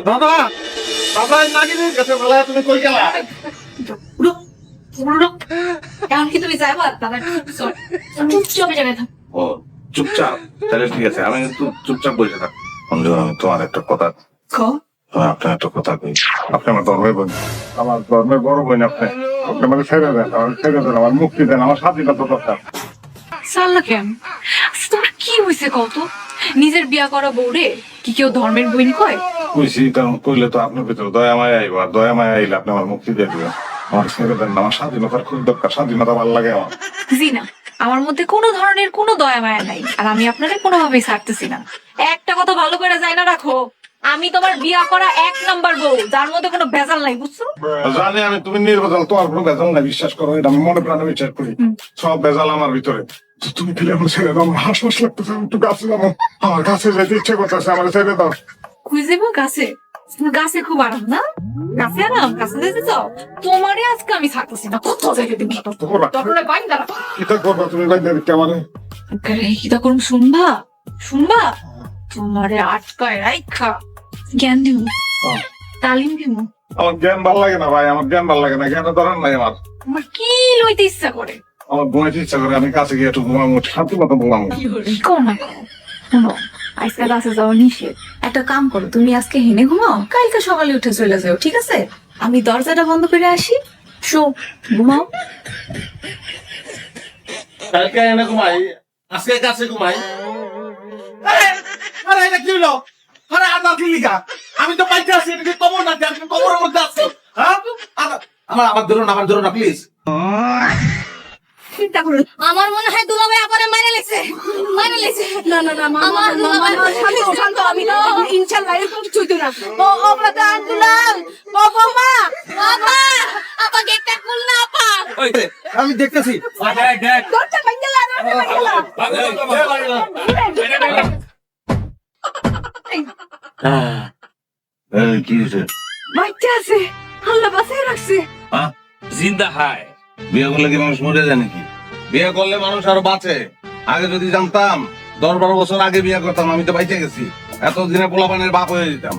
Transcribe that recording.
দাদা দাদা নাগিনের কাছে বলা তুমি কই গেলা? এখন কি তুমি যাইবা? দাদা চুপচাপে যাবে থাক। ও চুপচাপ, তাহলে ঠিক আছে, আমি কিন্তু চুপচাপ বসে থাক। আমি তোমার একটা কথা, আপনার একটা কথা কই। আপনি আমার ধর্মের বোন, আমার ধর্মের বড় বোন। আপনি আপনি আমাকে ছেড়ে দেন, আমার ছেড়ে দেন, আমার মুক্তি দেন, আমার স্বাধীনতা দরকার। সাল্লা কেন? তোমার কি হয়েছে কত? নিজের বিয়া করা বউরে কি কেউ ধর্মের বইন কয়? কইছি, কারণ কইলে তো আপনার ভিতরে দয়া মায়া আইব, আর দয়া মায়া আইলে আপনি আমার মুক্তি দিয়ে দিবেন। আমার ছেড়ে দেন, আমার স্বাধীনতার খুব দরকার, স্বাধীনতা ভালো লাগে আমার। জি না, আমার মধ্যে কোনো ধরনের কোনো দয়া মায়া নাই, আর আমি আপনাকে কোনোভাবেই ছাড়তেছি না। একটা কথা ভালো করে যাই না রাখো, আমি তোমার বিয়া করা 1 নাম্বার বউ, যার মধ্যে কোনো ভেজাল নাই, বুঝছো? জানি আমি, তুমি নির্ভেজাল, তোমার কোনো ভেজাল নাই, বিশ্বাস করো, এটা আমি মনে প্রাণে বিশ্বাস করি। সব ভেজাল আমার ভিতরে। তো তুমি ফিরে আমার ছেড়ে দাও, আমার হাসপাস লাগতেছে, আমি একটু গাছে যাবো, আমার গাছে যেতে ইচ্ছে করতেছে, আমার ছেড়ে দাও। খুঁজে গাছে, গাছে খুব আরাম না? গাছে আরাম, গাছে যেতে চাও? তোমারে আজকে আমি ছাড়তেছি না, কোথাও যাইতে দিব না। তারপরে বাইন দাঁড়া। কিতা করবা তুমি, বাইরে দিতে আমারে? কিতা করুম শুনবা? শুনবা? তোমারে আটকায় রাইখা জ্ঞান দিব, তালিম দিব। আমার জ্ঞান ভাল লাগে না ভাই, আমার জ্ঞান ভাল লাগে না, জ্ঞানের দরকার নাই আমার। আমার কি লইতে ইচ্ছা করে? আমার ঘুমাইতে ইচ্ছা করে, আমি কাছে গিয়ে একটু ঘুমাবো, শান্তি মতো ঘুমাবো। কোন না শোনো, আজকে কাছে যাওয়া নিষেধ। একটা কাম করো, তুমি আজকে হেনে ঘুমাও, কালকে সকালে উঠে চলে যাও, ঠিক আছে? আমি দরজাটা বন্ধ করে আসি, শো ঘুমাও। কালকে এনে ঘুমাই, আজকে কাছে ঘুমাই। আরে আরে এটা কি হলো? আরে আদার কি লিখা? আমি তো পাইতে আছি, এটা কি কবর না? আমি কবরের মধ্যে আছি। হ্যাঁ? আমার ধরুন না প্লিজ। চিন্তা করো, আমার মনে হয় দুলাভাই আমারে মাইরে লেছে। না না না, আমার দুলাভাই শান্ত, আমি না, ইনশাআল্লাহ এরকম কিছু হইতো না। ও প্রধান দুলাল, ও বৌমা, আপা, আপা গেটটা খুল না আপা। আমি দেখতেছি। দরজা ভাঙা লাগা, কি হয়েছে? বাচ্চা আছে, আল্লাহ বাঁচিয়ে রাখছে। জিন্দা হায়। বিয়ে করলে কি মানুষ মরে যায় নাকি? বিয়ে করলে মানুষ আরো বাঁচে। আগে যদি জানতাম, 10-12 বছর আগে বিয়ে করতাম, আমি তো বাইচে গেছি, এতদিনে পোলাপানের বাপ হয়ে যেতাম।